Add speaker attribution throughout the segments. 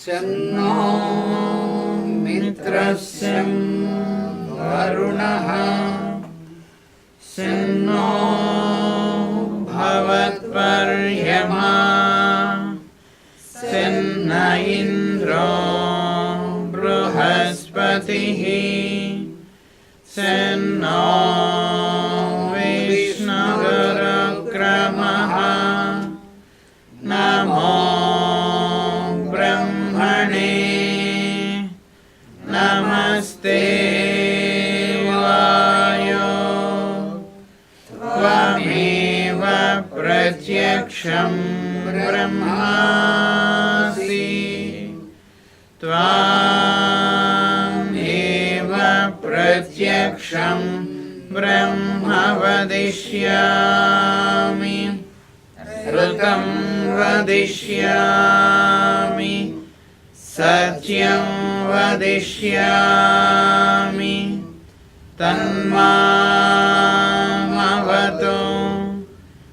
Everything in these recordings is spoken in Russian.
Speaker 1: Sanno mitrasyam varunaha Sanno bhavatparyama Sanna indro bruhaspatihi Sanno vishnurukramaha Namo Brahmane Namaste Vayo Tvameva Pratyaksham Brahmasi Tvameva Pratyaksham Brahma Vadishyami Rutam vadishyami, satyam vadishyami, tanmamavatu,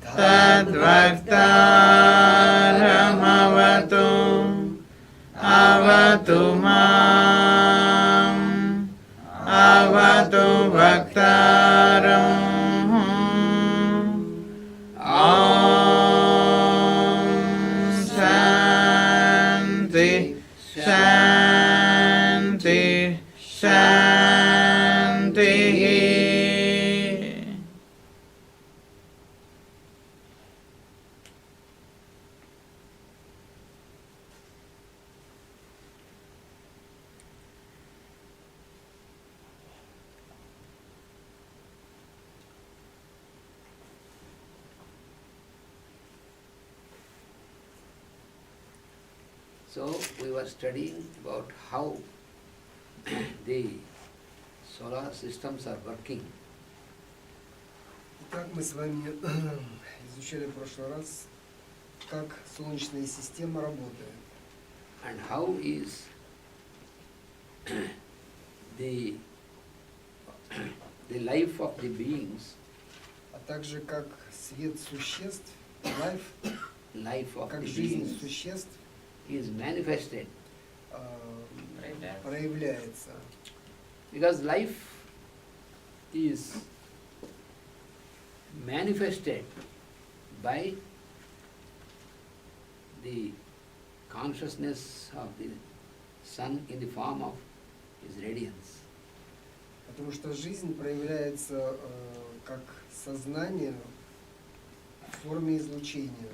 Speaker 1: tadvaktaramavatu, avatu mam, avatu vaktaram. Shanti, Shanti. So we were studying about how the solar systems are working.
Speaker 2: Итак, мы с вами изучали в прошлый раз, как Солнечная система работает.
Speaker 1: And how is the life of the beings,
Speaker 2: А также как свет существ,
Speaker 1: life of
Speaker 2: как
Speaker 1: the
Speaker 2: жизнь
Speaker 1: beings
Speaker 2: существ
Speaker 1: is manifested.
Speaker 2: проявляется.
Speaker 1: Because life is manifested by the consciousness of the sun in the form of his radiance.
Speaker 2: Потому что жизнь проявляется как сознание в форме излучения.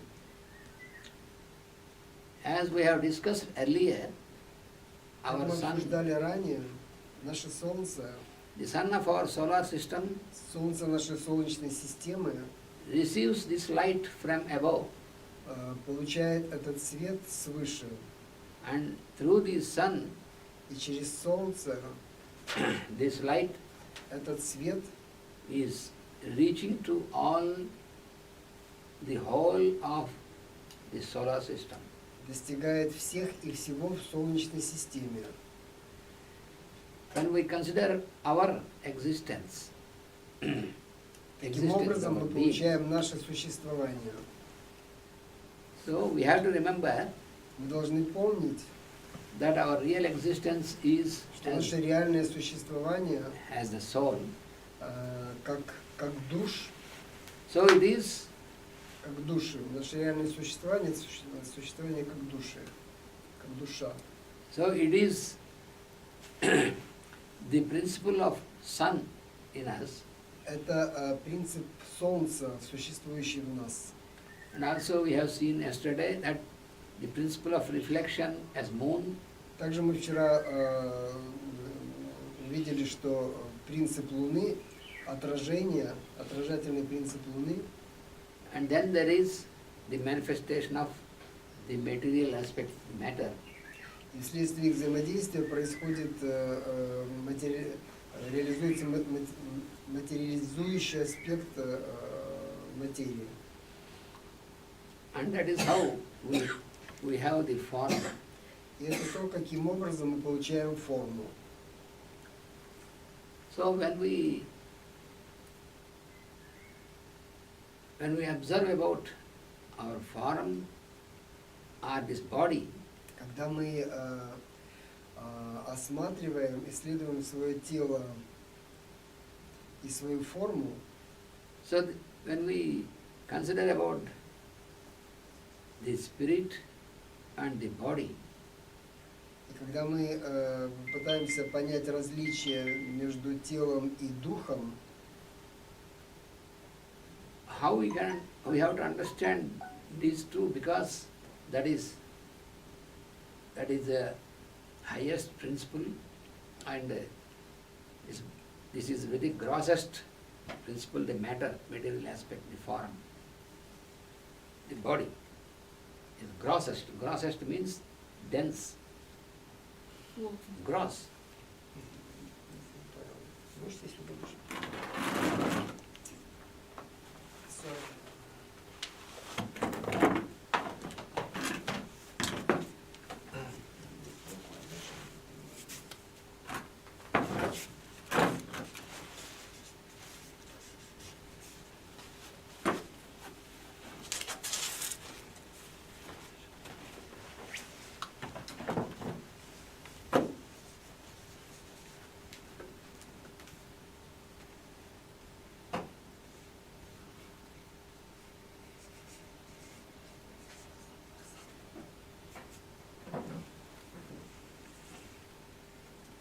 Speaker 1: As we have discussed earlier,
Speaker 2: Как
Speaker 1: our
Speaker 2: мы
Speaker 1: sun,
Speaker 2: обсуждали ранее, наше Солнце,
Speaker 1: the sun of our solar system,
Speaker 2: Солнце нашей Солнечной системы
Speaker 1: receives this light from above,
Speaker 2: получает этот свет свыше.
Speaker 1: and through the sun,
Speaker 2: И через Солнце
Speaker 1: this light
Speaker 2: этот свет
Speaker 1: is reaching to all the whole of the solar system.
Speaker 2: достигает всех и всего в Солнечной системе.
Speaker 1: When we consider our existence,
Speaker 2: Таким
Speaker 1: existence
Speaker 2: образом,
Speaker 1: of
Speaker 2: мы
Speaker 1: a being,
Speaker 2: получаем наше существование.
Speaker 1: so we have to remember
Speaker 2: Мы должны помнить,
Speaker 1: that our real existence is
Speaker 2: что наше реальное существование
Speaker 1: as the soul.
Speaker 2: как душ,
Speaker 1: So it is
Speaker 2: как души. Наше реальное существование — это существование как души, как душа.
Speaker 1: so it is the principle of sun in us,
Speaker 2: Это принцип Солнца, существующий в нас.
Speaker 1: and also we have seen yesterday that the principle of reflection as moon,
Speaker 2: Также мы вчера увидели, что принцип Луны, отражательный принцип Луны,
Speaker 1: and then there is the manifestation of the material aspect, matter.
Speaker 2: и вследствие их взаимодействия происходит, реализуется материализующий аспект материи.
Speaker 1: And that is how we have the form.
Speaker 2: И это то, каким образом мы получаем форму.
Speaker 1: So when we observe about our form or this body,
Speaker 2: Когда мы осматриваем, исследуем свое тело и свою форму,
Speaker 1: So when we consider about the spirit and the body,
Speaker 2: и когда мы пытаемся понять различия между телом и духом,
Speaker 1: how we have to understand these two, because that is the highest principle, and this is very grossest principle, the matter, material aspect, the form. The body is grossest. Grossest means dense, gross.
Speaker 2: можете, если будешь.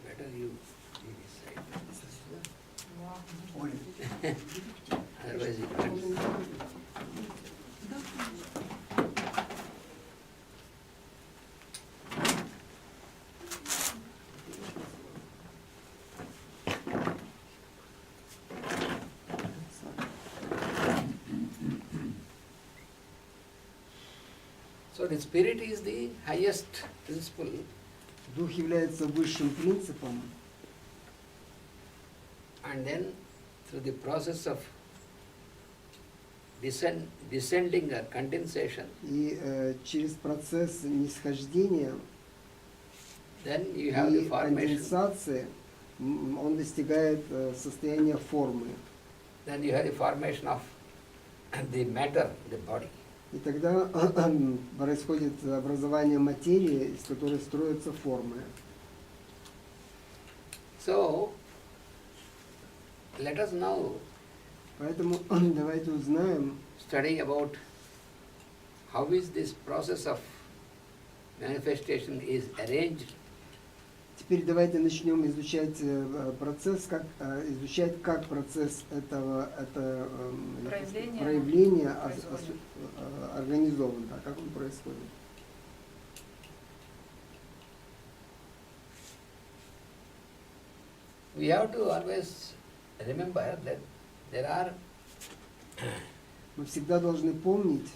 Speaker 1: Better you decide.
Speaker 2: Оля.
Speaker 1: Otherwise you can't. So the spirit is the highest principle,
Speaker 2: Дух является высшим принципом,
Speaker 1: and then through the process of descending or condensation,
Speaker 2: и через процесс нисхождения
Speaker 1: then you have the
Speaker 2: и
Speaker 1: formation,
Speaker 2: конденсации он достигает состояния формы.
Speaker 1: then you have the formation of the matter, the body.
Speaker 2: И тогда происходит образование материи, из которой строятся формы.
Speaker 1: So, let us now
Speaker 2: Поэтому давайте узнаем,
Speaker 1: study about how is this process of manifestation is arranged.
Speaker 2: теперь давайте начнем изучать процесс, изучать, как процесс проявления организован, да, как он происходит.
Speaker 1: We have to always remember that there are
Speaker 2: Мы всегда должны помнить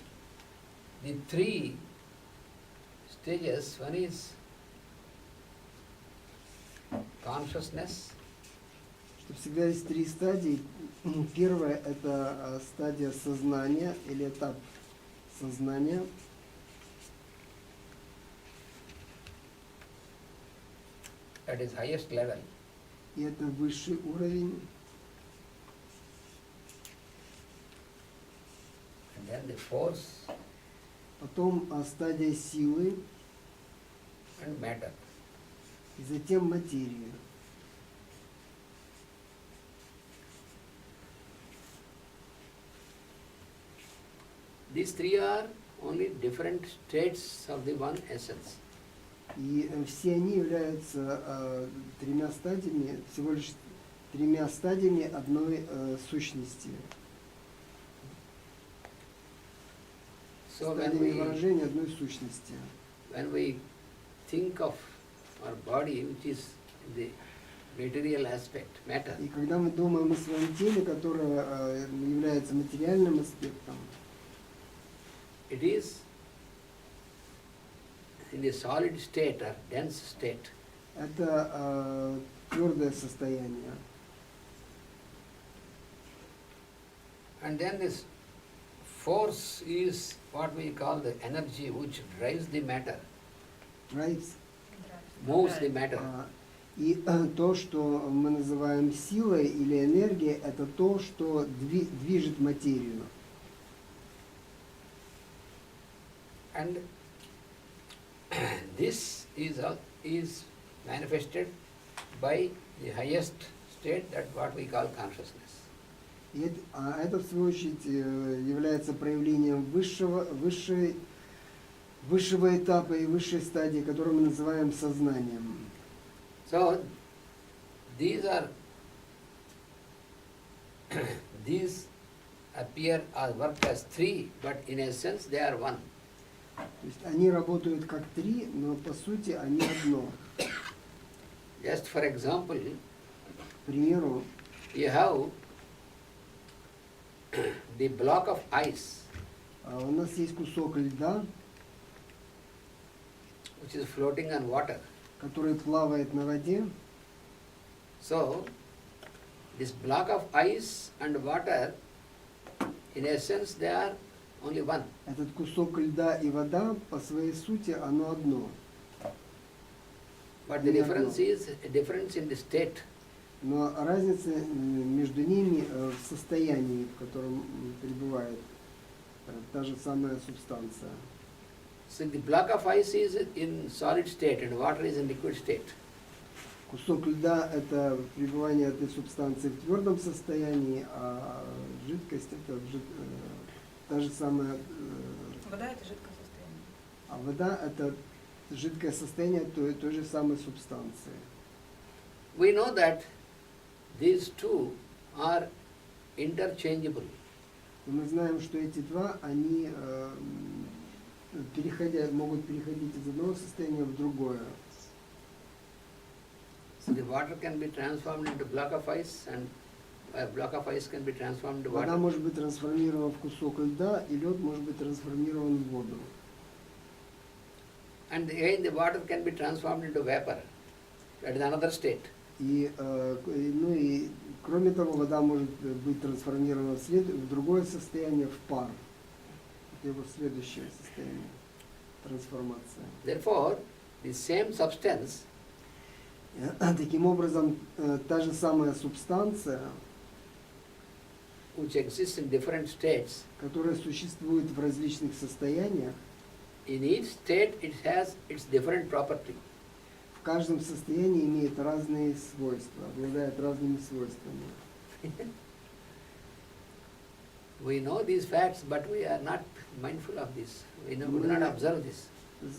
Speaker 1: the three stages. One is consciousness,
Speaker 2: что всегда есть три стадии. Первая – это стадия сознания или этап сознания.
Speaker 1: that is highest level.
Speaker 2: И это высший уровень.
Speaker 1: And then the force
Speaker 2: Потом стадия силы
Speaker 1: and matter.
Speaker 2: и затем материя.
Speaker 1: These three are only different states of the one essence.
Speaker 2: И все они являются тремя стадиями, всего лишь тремя стадиями одной сущности.
Speaker 1: So
Speaker 2: Стадиями выражения одной сущности.
Speaker 1: when we think of our body, which is the material aspect, matter,
Speaker 2: И когда мы думаем о своем теле, которое является материальным аспектом,
Speaker 1: it is in a solid state or dense state.
Speaker 2: это твердое состояние.
Speaker 1: And then this force is what we call the energy which drives the matter,
Speaker 2: Drives.
Speaker 1: moves the matter.
Speaker 2: И то, что мы называем силой или энергией, это то, что движет материю.
Speaker 1: And this is manifested by the highest state, that what we call consciousness.
Speaker 2: А это, в свою очередь, является проявлением высшего этапа и высшей стадии, которую мы называем сознанием.
Speaker 1: So, these appear or work as three, but in essence they are one.
Speaker 2: То есть они работают как три, но по сути они одно.
Speaker 1: Just for example,
Speaker 2: К примеру,
Speaker 1: you have the block of ice,
Speaker 2: у нас есть кусок льда,
Speaker 1: which is floating on water.
Speaker 2: который плавает на воде.
Speaker 1: So, this block of ice and water, in essence, they are only one.
Speaker 2: Этот кусок льда и вода, по своей сути, оно одно.
Speaker 1: But the difference is a difference in the state.
Speaker 2: Но разница между ними в состоянии, в котором пребывает та же самая субстанция.
Speaker 1: So the block of ice is in solid state and water is in liquid state.
Speaker 2: Кусок льда – это пребывание этой субстанции в твердом состоянии, а жидкость – это та же самая…
Speaker 3: Вода – это жидкое состояние.
Speaker 2: А вода – это жидкое состояние той же самой субстанции.
Speaker 1: We know that these two are interchangeable.
Speaker 2: Мы знаем, что эти два, они могут переходить из одного состояния в другое.
Speaker 1: So the water can be transformed into block of ice and a block of ice can be transformed into
Speaker 2: Вода
Speaker 1: water.
Speaker 2: может быть трансформирована в кусок льда, и лед может быть трансформирован в воду.
Speaker 1: And again the water can be transformed into vapor. That is another state.
Speaker 2: И кроме того, вода может быть трансформирована в другое состояние, в пар. Это его следующее состояние, трансформация.
Speaker 1: Therefore, the same substance
Speaker 2: Таким образом, та же самая субстанция,
Speaker 1: which exists in different states,
Speaker 2: которая существует в различных состояниях,
Speaker 1: in each state it has its different property.
Speaker 2: в каждом состоянии имеет разные свойства, обладает разными свойствами.
Speaker 1: We know these facts, but we are not mindful of this. We do not observe this.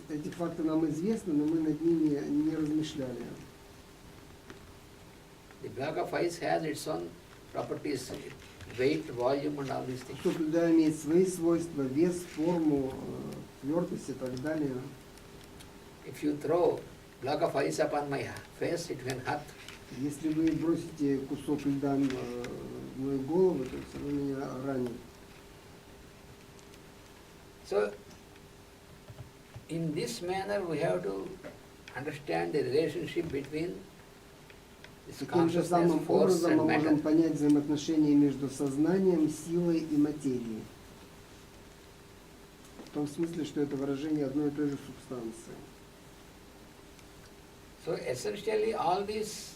Speaker 2: Эти факты нам известны, но мы над ними не размышляли.
Speaker 1: The block of ice has its own properties, weight, volume and all these things.
Speaker 2: Кусок льда имеет свои свойства, вес, форму, твердость и так далее.
Speaker 1: If you throw block of ice upon my face, it can hurt.
Speaker 2: Если вы бросите кусок льда в мою голову, то все равно меня ранит.
Speaker 1: So, in this manner we have to understand the relationship between this
Speaker 2: Таким же
Speaker 1: consciousness,
Speaker 2: самым
Speaker 1: force
Speaker 2: образом мы
Speaker 1: and
Speaker 2: можем
Speaker 1: matter.
Speaker 2: понять взаимоотношения между сознанием, силой и материей. В том смысле, что это выражение одной и той же субстанции.
Speaker 1: So essentially all these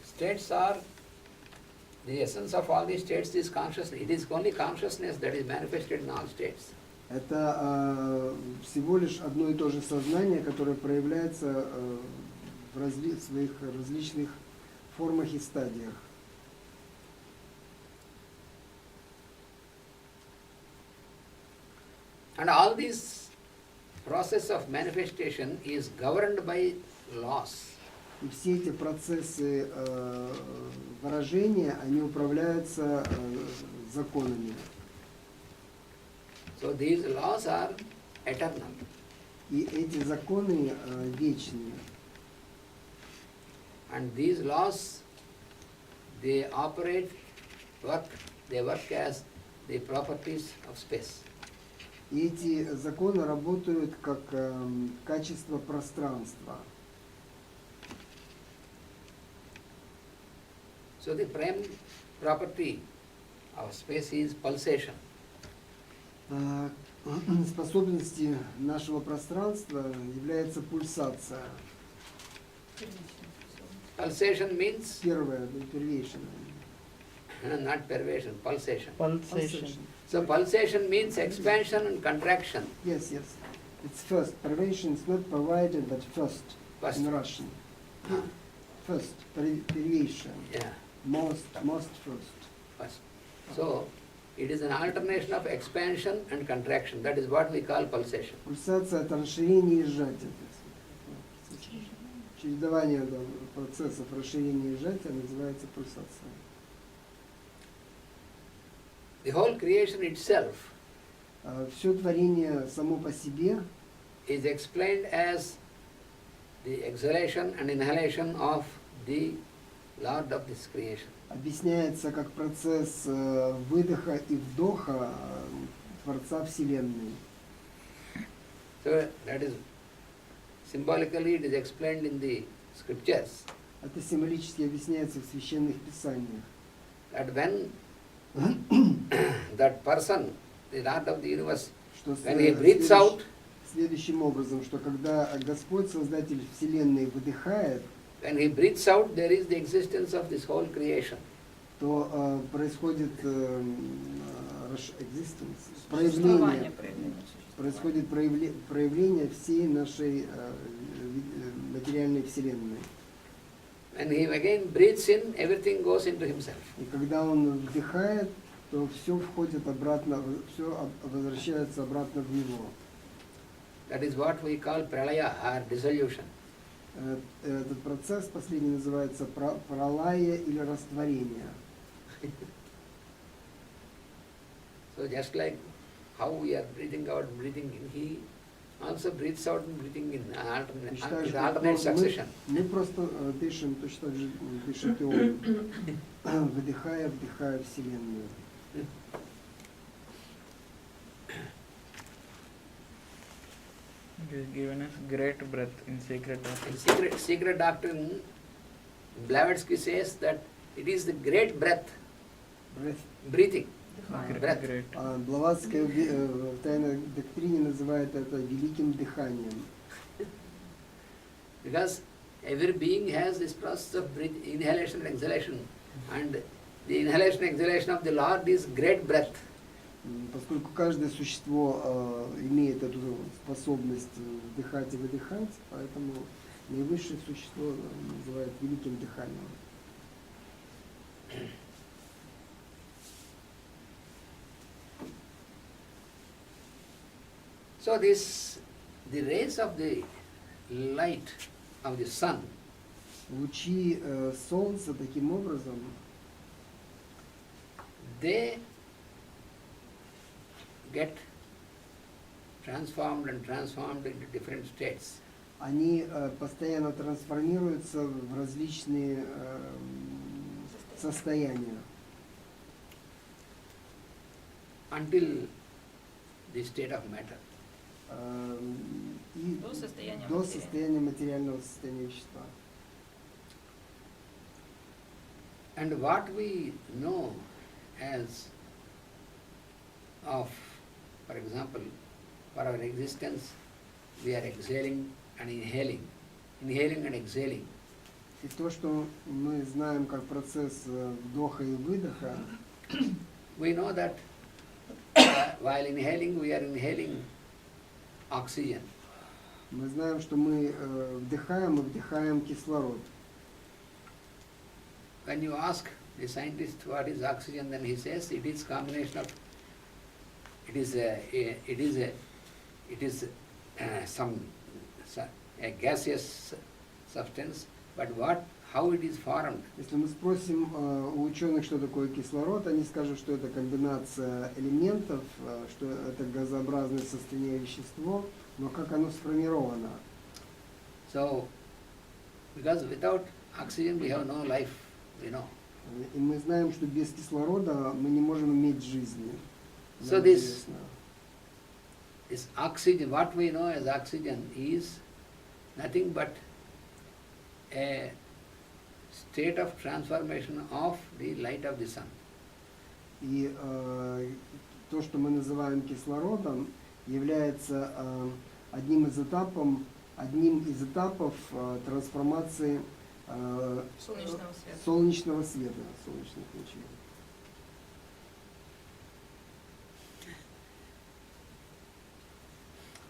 Speaker 1: states are, the essence of all these states is consciousness. It is only consciousness that is manifested in all states.
Speaker 2: Это всего лишь одно и то же сознание, которое проявляется в своих различных формах и стадиях.
Speaker 1: And all this process of manifestation is governed by laws.
Speaker 2: И все эти процессы выражения, они управляются законами.
Speaker 1: So these laws are eternal.
Speaker 2: И эти законы вечные.
Speaker 1: And these laws, they operate, they work as the properties of space.
Speaker 2: И эти законы работают как качество пространства.
Speaker 1: So the prime property of space is pulsation.
Speaker 2: Способности нашего пространства является пульсация.
Speaker 1: Pulsation means,
Speaker 2: Первое, первейшее.
Speaker 1: not pervasion, pulsation.
Speaker 4: Pulsation.
Speaker 1: So pulsation means expansion and contraction.
Speaker 2: Yes, yes. It's first. Privation is not provided, but first,
Speaker 1: First.
Speaker 2: in Russian.
Speaker 1: Huh?
Speaker 2: First, первейшее.
Speaker 1: Yeah,
Speaker 2: Most first.
Speaker 1: first. So, it is an alternation of expansion and contraction. That is what we call pulsation.
Speaker 2: Пульсация — это расширение и сжатие. Чередование процессов расширения и сжатия называется пульсацией.
Speaker 1: The whole creation itself
Speaker 2: Все творение само по себе
Speaker 1: is explained as the exhalation and inhalation of the Lord of this creation.
Speaker 2: объясняется как процесс выдоха и вдоха Творца Вселенной.
Speaker 1: So that is symbolically it is explained in the scriptures
Speaker 2: Это символически объясняется в священных писаниях.
Speaker 1: that when that person, the Lord of the universe,
Speaker 2: Что
Speaker 1: when he breathes out,
Speaker 2: следующим образом, что когда Господь, Создатель Вселенной, выдыхает,
Speaker 1: when he breathes out, there is the existence of this whole creation.
Speaker 2: то происходит
Speaker 3: Существование,
Speaker 2: проявление,
Speaker 3: проявление.
Speaker 2: происходит проявление всей нашей материальной Вселенной.
Speaker 1: When he again breathes in, everything goes into himself.
Speaker 2: И когда он вдыхает, то все входит обратно, все возвращается обратно в него.
Speaker 1: That is what we call pralaya or dissolution.
Speaker 2: Этот процесс последний называется пралая или растворение.
Speaker 1: So just like how we are breathing out, breathing in, he also breathes out and breathing in,
Speaker 2: Точно так
Speaker 1: with
Speaker 2: же,
Speaker 1: alternate succession.
Speaker 2: мы просто дышим, точно так же дышит и он, выдыхая, вдыхая Вселенную.
Speaker 4: He has given us great breath in sacred
Speaker 1: In
Speaker 4: doctrine.
Speaker 1: secret doctrine, Blavatsky says that it is the great breath, breathing.
Speaker 3: Дыхание.
Speaker 1: Breath.
Speaker 4: Great.
Speaker 2: Блаватская в тайной доктрине называет это великим дыханием.
Speaker 1: Because every being has this process of inhalation and exhalation, and the inhalation and exhalation of the Lord is great breath.
Speaker 2: Поскольку каждое существо имеет эту способность вдыхать и выдыхать, поэтому наивысшее существо называют великим дыханием.
Speaker 1: So the rays of the light of the sun
Speaker 2: Лучи солнца таким образом
Speaker 1: they get transformed and transformed into different states.
Speaker 2: они постоянно трансформируются в различные состояния
Speaker 1: Until the state of matter.
Speaker 2: И
Speaker 3: До состояния
Speaker 2: до
Speaker 3: материи.
Speaker 2: состояния материального состояния вещества.
Speaker 1: And what we know as of, for example, for our existence, we are exhaling and inhaling and exhaling.
Speaker 2: И то, что мы знаем как процесс вдоха и выдоха,
Speaker 1: We know that while inhaling, we are inhaling oxygen.
Speaker 2: мы знаем, что мы вдыхаем и вдыхаем кислород.
Speaker 1: When you ask the scientist what is oxygen, then he says it is combination of, it is a gaseous substance, but how it is formed,
Speaker 2: Если мы спросим у ученых, что такое кислород, они скажут, что это комбинация элементов, что это газообразное состояние вещество, но как оно сформировано.
Speaker 1: so because without oxygen we have no life, we know.
Speaker 2: И мы знаем, что без кислорода мы не можем иметь жизни.
Speaker 1: So
Speaker 2: Нам
Speaker 1: this-
Speaker 2: известно.
Speaker 1: This oxygen, what we know as oxygen is nothing but a state of transformation of the light of the sun.
Speaker 2: И то, что мы называем кислородом, является одним из этапов трансформации
Speaker 3: Солнечного света.
Speaker 2: солнечного света, солнечных лучей.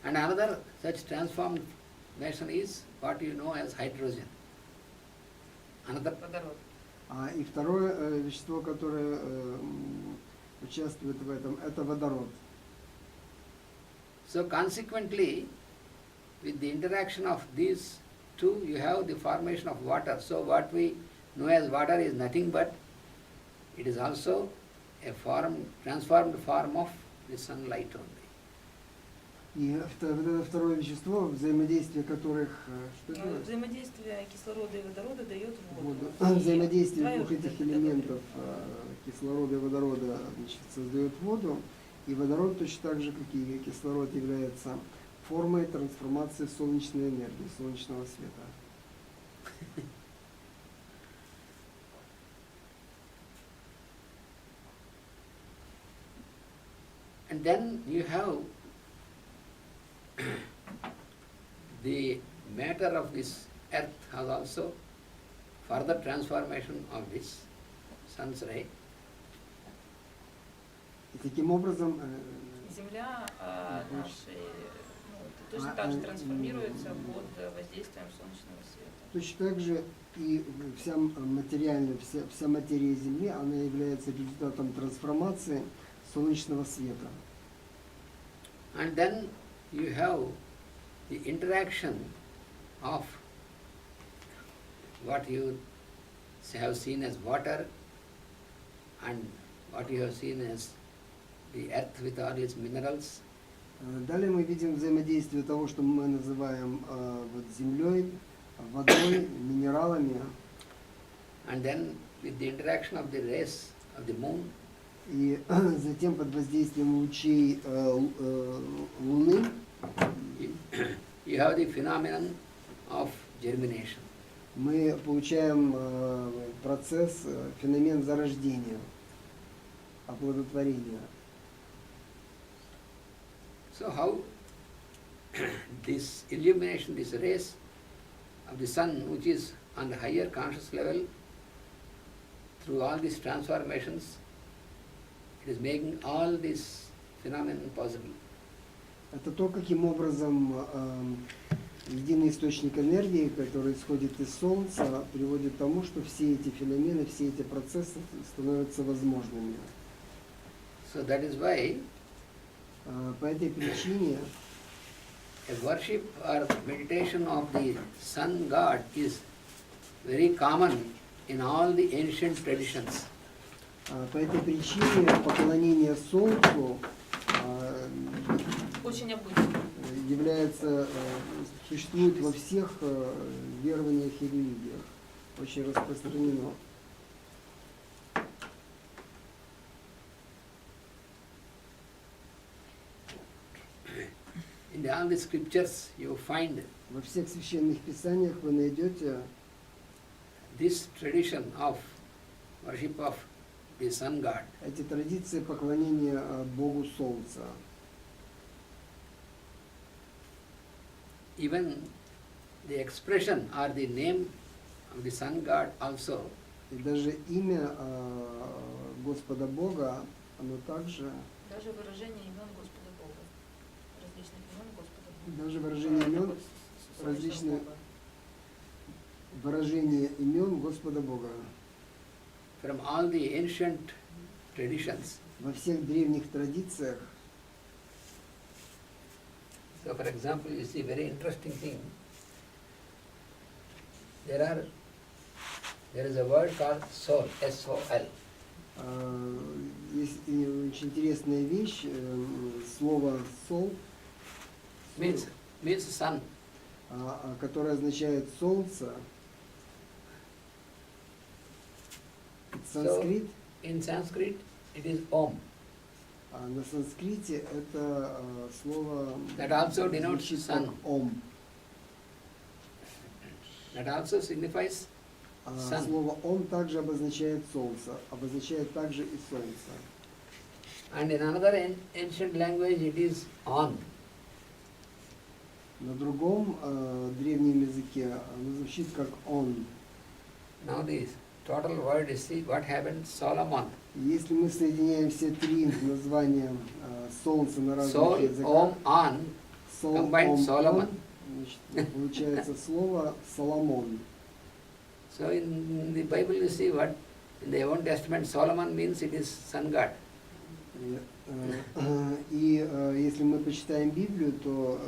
Speaker 1: And another such transformation is what you know as hydrogen. Another
Speaker 3: Водород.
Speaker 2: И второе вещество, которое участвует в этом, это водород.
Speaker 1: So consequently, with the interaction of these two, you have the formation of water. So what we know as water is nothing but it is also a form, transformed form of the sunlight only.
Speaker 2: И это второе вещество, взаимодействие которых, что это?
Speaker 3: Взаимодействие кислорода и водорода дает воду.
Speaker 2: Взаимодействие
Speaker 3: Твоё
Speaker 2: двух этих
Speaker 3: это
Speaker 2: элементов, кислорода и водорода, значит, создает воду. И водород точно так же, как и кислород, является формой трансформации солнечной энергии, солнечного света.
Speaker 1: And then you have the matter of this earth has also further transformation of this sun's ray.
Speaker 2: И таким образом
Speaker 3: Земля нашей точно так же трансформируется под воздействием солнечного света.
Speaker 2: точно так же и вся материальная, вся материя Земли, она является результатом трансформации солнечного света.
Speaker 1: And then you have the interaction of what you have seen as water and what you have seen as the earth with all its minerals.
Speaker 2: Далее мы видим взаимодействие того, что мы называем вот землей, водой, минералами.
Speaker 1: And then with the interaction of the rays of the moon,
Speaker 2: И затем под воздействием лучей Луны
Speaker 1: you have the phenomenon of germination.
Speaker 2: мы получаем процесс, феномен зарождения, оплодотворения.
Speaker 1: So how this illumination, this rays of the sun, which is on the higher conscious level, through all these transformations, it is making all this phenomenon possible.
Speaker 2: Это то, каким образом единый источник энергии, который исходит из Солнца, приводит к тому, что все эти феномены, все эти процессы становятся возможными.
Speaker 1: So that is why
Speaker 2: По этой причине
Speaker 1: a worship or meditation of the sun god is very common in all the ancient traditions.
Speaker 2: По этой причине поклонение Солнцу
Speaker 3: Очень обычно.
Speaker 2: является, существует во всех верованиях и религиях, очень распространено.
Speaker 1: In all the scriptures you find
Speaker 2: Во всех священных писаниях вы найдете
Speaker 1: this tradition of worship of the sun god.
Speaker 2: эти традиции поклонения Богу Солнца.
Speaker 1: Even the expression or the name of the sun god also
Speaker 2: И даже имя Господа Бога, оно также,
Speaker 3: Даже выражение имен Господа Бога. Различных имен Господа Бога.
Speaker 2: даже выражение имен, различные выражения имен Господа Бога.
Speaker 1: from all the ancient traditions.
Speaker 2: Во всех древних традициях.
Speaker 1: So for example, you see very interesting thing. There is a word called soul, S-O-L.
Speaker 2: Есть очень интересная вещь, слово «сол»,
Speaker 1: Means sun.
Speaker 2: которое означает «солнце». Санскрит,
Speaker 1: In Sanskrit, it is Om.
Speaker 2: на санскрите это слово
Speaker 1: That also denotes
Speaker 2: звучит
Speaker 1: sun.
Speaker 2: как «ом».
Speaker 1: That also signifies sun.
Speaker 2: Слово «ом» также обозначает солнце, обозначает также и солнце.
Speaker 1: And in another ancient language, it is On.
Speaker 2: На другом древнем языке оно звучит как «он».
Speaker 1: Now this total word is, see what happened, Solomon.
Speaker 2: Если мы соединяем все три названия солнца на разных
Speaker 1: Sol,
Speaker 2: языках,
Speaker 1: Om, On, Combined Solomon.
Speaker 2: Значит, получается слово Соломон.
Speaker 1: So in the Bible you see what? In the Old Testament Solomon means it is sun god.
Speaker 2: И если мы почитаем Библию, то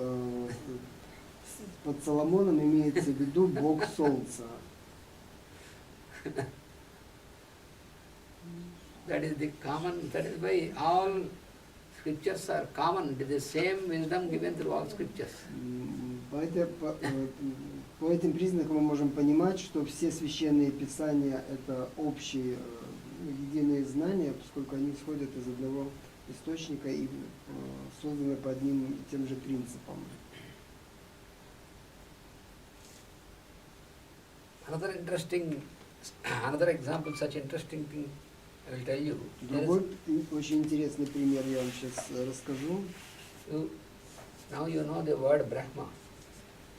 Speaker 2: под Соломоном имеется в виду Бог Солнца.
Speaker 1: That is the common, that is why all scriptures are common, it is the same wisdom given through all scriptures.
Speaker 2: По этим признакам мы можем понимать, что все священные писания это общие единые знания, поскольку они исходят из одного источника и созданы по одним и тем же принципам.
Speaker 1: Another example, such interesting thing I will tell you.
Speaker 2: Другой очень интересный пример я вам сейчас расскажу.
Speaker 1: Now you know the word Brahma.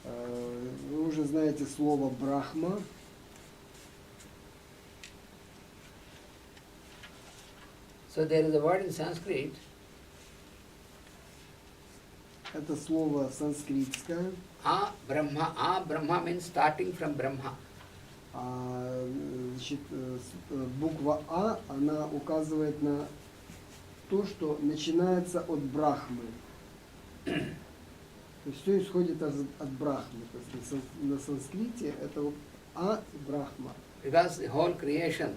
Speaker 2: Вы уже знаете слово Брахма.
Speaker 1: So there is a word in Sanskrit.
Speaker 2: Это слово санскритское.
Speaker 1: Brahma means starting from Brahma.
Speaker 2: Значит, буква А, она указывает на то, что начинается от Брахмы. То есть все исходит от Брахмы. То есть на санскрите это А и Брахма.
Speaker 1: Because the whole creation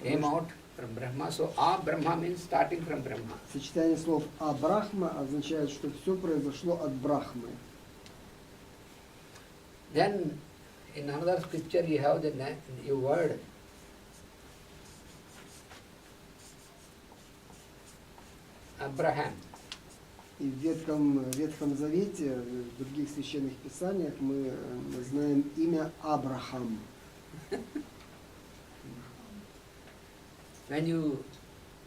Speaker 1: came out from Brahma, so Brahma means starting from Brahma.
Speaker 2: Сочетание слов А Брахма означает, что все произошло от Брахмы.
Speaker 1: Then in another scripture you have the word Abraham.
Speaker 2: И в Ветхом Завете, в других священных писаниях мы знаем имя Абрахам.
Speaker 1: When you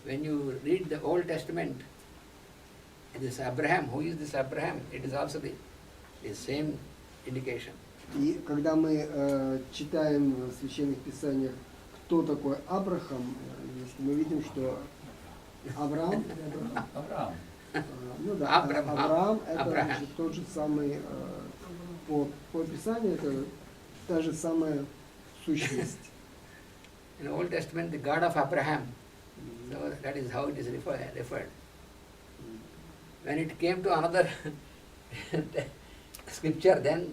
Speaker 1: read the Old Testament, this Abraham, who is this Abraham? It is also the same indication.
Speaker 2: И когда мы читаем в священных писаниях, кто такой Абрахам, мы видим, что Авраам, ну да, Авраам это значит, тот же самый, по Писанию это та же самая сущность.
Speaker 1: In the Old Testament, the God of Abraham, so that is how it is referred. When it came to another scripture, then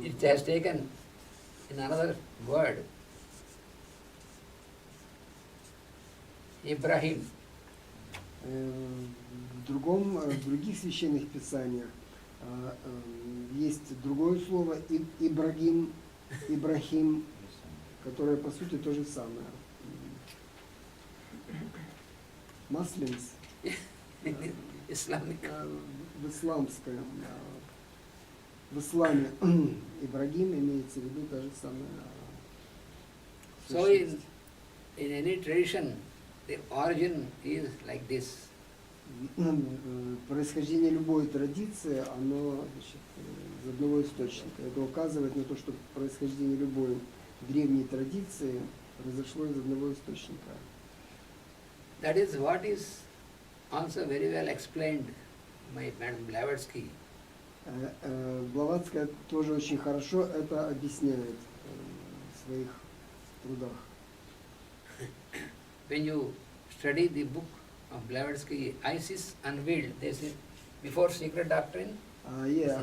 Speaker 1: it has taken in another word, Ibrahim.
Speaker 2: В других священных писаниях есть другое слово Ибрахим, которое по сути то же самое. Маслинс.
Speaker 1: Islamic.
Speaker 2: В исламе Ибрагим имеется в виду та же самая сущность.
Speaker 1: So in any tradition, the origin is like this.
Speaker 2: Происхождение любой традиции, оно значит, из одного источника. Это указывает на то, что происхождение любой древней традиции произошло из одного источника.
Speaker 1: That is what is also very well explained by Madam Blavatsky.
Speaker 2: Блаватская тоже очень хорошо это объясняет в своих трудах.
Speaker 1: When you study the book of Blavatsky, Isis Unveiled, they say, before Secret Doctrine.
Speaker 2: Yeah,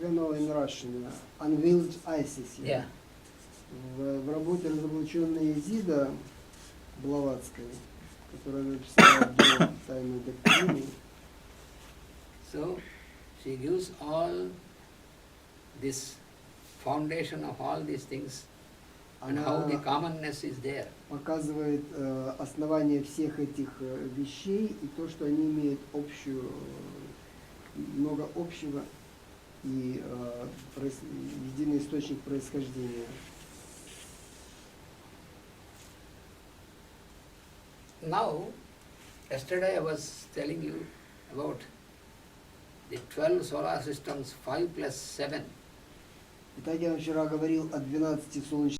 Speaker 2: we know in Russian, Unveiled Isis.
Speaker 1: Yeah.
Speaker 2: В работе «Разоблаченная Изида» Блаватской, которая написала до тайной доктрины.
Speaker 1: So she gives all this foundation of all these things and how the commonness is there.
Speaker 2: Показывает основание всех этих вещей и то, что они имеют много общего и единый источник происхождения.
Speaker 1: Now, yesterday I was telling you about the 12 solar systems, 5 plus 7.
Speaker 2: Итак, я вчера говорил о 12 солнечных